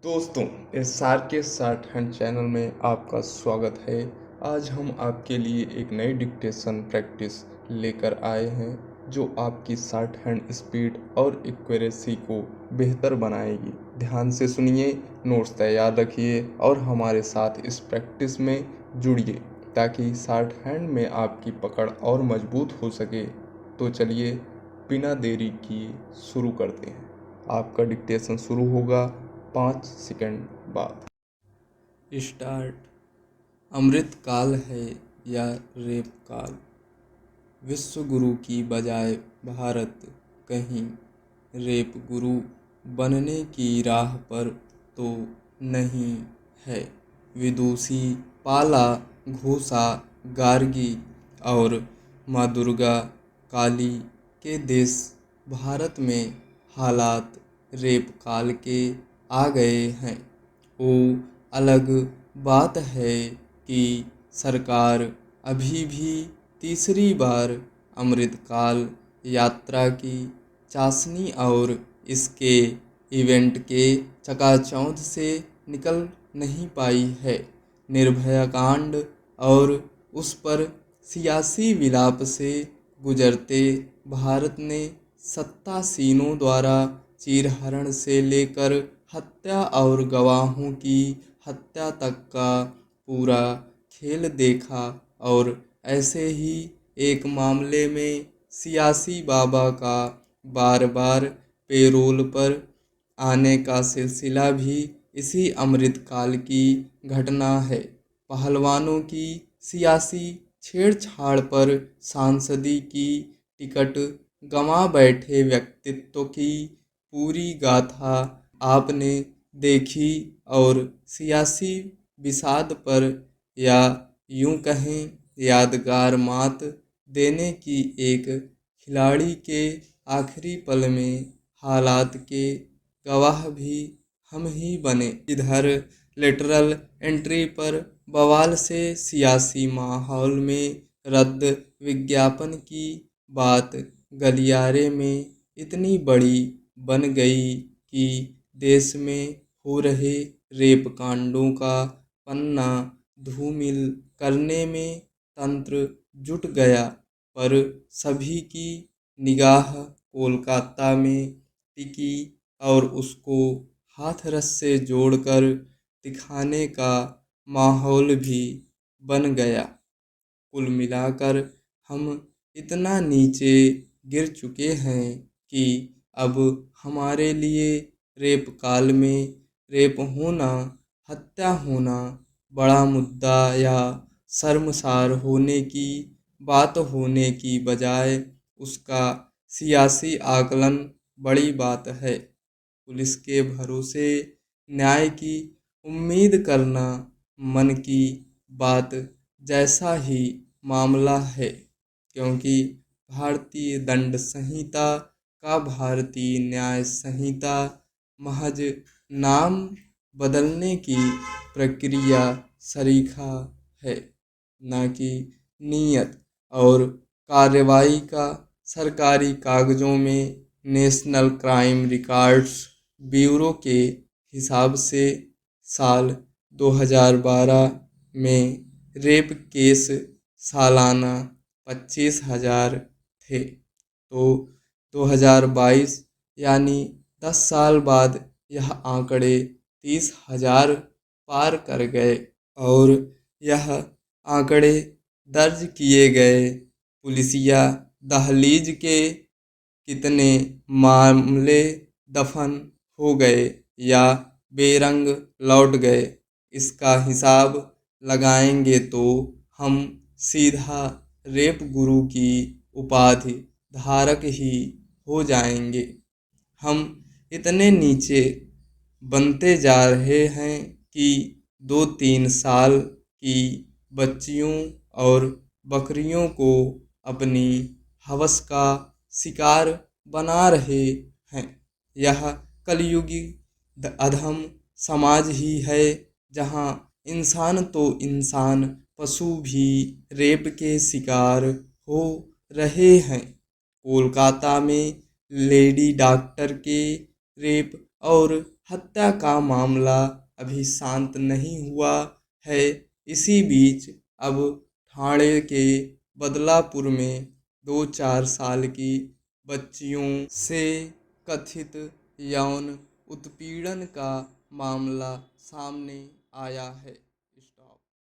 दोस्तों, इस सार के शार्ट हैंड चैनल में आपका स्वागत है। आज हम आपके लिए एक नई डिक्टेशन प्रैक्टिस लेकर आए हैं जो आपकी शार्ट हैंड स्पीड और एक्यूरेसी को बेहतर बनाएगी। ध्यान से सुनिए, नोट्स तैयार रखिए और हमारे साथ इस प्रैक्टिस में जुड़िए ताकि शार्ट हैंड में आपकी पकड़ और मजबूत हो सके। तो चलिए बिना देरी किए शुरू करते हैं। आपका डिक्टेशन शुरू होगा 5 सेकंड बाद। स्टार्ट। अमृत काल है या रेप काल? विश्व गुरु की बजाय भारत कहीं रेप गुरु बनने की राह पर तो नहीं है। विदुषी, पाला, घोषा, गार्गी और माँ दुर्गा, काली के देश भारत में हालात रेप काल के आ गए हैं। वो अलग बात है कि सरकार अभी भी तीसरी बार अमृतकाल यात्रा की चाशनी और इसके इवेंट के चकाचौंध से निकल नहीं पाई है। निर्भया कांड और उस पर सियासी विलाप से गुजरते भारत ने सत्तासीनों द्वारा चीरहरण से लेकर हत्या और गवाहों की हत्या तक का पूरा खेल देखा और ऐसे ही एक मामले में सियासी बाबा का बार बार पेरोल पर आने का सिलसिला भी इसी अमृतकाल की घटना है। पहलवानों की सियासी छेड़छाड़ पर सांसदी की टिकट गंवा बैठे व्यक्तित्व की पूरी गाथा आपने देखी और सियासी विषाद पर या यूं कहें यादगार मात देने की एक खिलाड़ी के आखिरी पल में हालात के गवाह भी हम ही बने। इधर लेटरल एंट्री पर बवाल से सियासी माहौल में रद्द विज्ञापन की बात गलियारे में इतनी बड़ी बन गई कि देश में हो रहे रेप कांडों का पन्ना धूमिल करने में तंत्र जुट गया। पर सभी की निगाह कोलकाता में टिकी और उसको हाथरस से जोड़कर दिखाने का माहौल भी बन गया। कुल मिलाकर हम इतना नीचे गिर चुके हैं कि अब हमारे लिए रेप काल में रेप होना, हत्या होना बड़ा मुद्दा या शर्मसार होने की बात होने की बजाय उसका सियासी आकलन बड़ी बात है। पुलिस के भरोसे न्याय की उम्मीद करना मन की बात जैसा ही मामला है, क्योंकि भारतीय दंड संहिता का भारतीय न्याय संहिता महज नाम बदलने की प्रक्रिया सरीखा है, न कि नीयत और कार्रवाई का। सरकारी कागजों में नेशनल क्राइम रिकॉर्ड्स ब्यूरो के हिसाब से साल 2012 में रेप केस सालाना 25,000 थे, तो 2022 यानी 10 साल बाद यह आंकड़े 30,000 पार कर गए और यह आंकड़े दर्ज किए गए पुलिसिया दहलीज के कितने मामले दफन हो गए या बेरंग लौट गए, इसका हिसाब लगाएंगे तो हम सीधा रेप गुरु की उपाधि धारक ही हो जाएंगे। हम इतने नीचे बनते जा रहे हैं कि 2-3 साल की बच्चियों और बकरियों को अपनी हवस का शिकार बना रहे हैं। यह कलयुगी अधम समाज ही है जहाँ इंसान तो इंसान, पशु भी रेप के शिकार हो रहे हैं। कोलकाता में लेडी डॉक्टर के रेप और हत्या का मामला अभी शांत नहीं हुआ है। इसी बीच अब ठाणे के बदलापुर में 2-4 साल की बच्चियों से कथित यौन उत्पीड़न का मामला सामने आया है।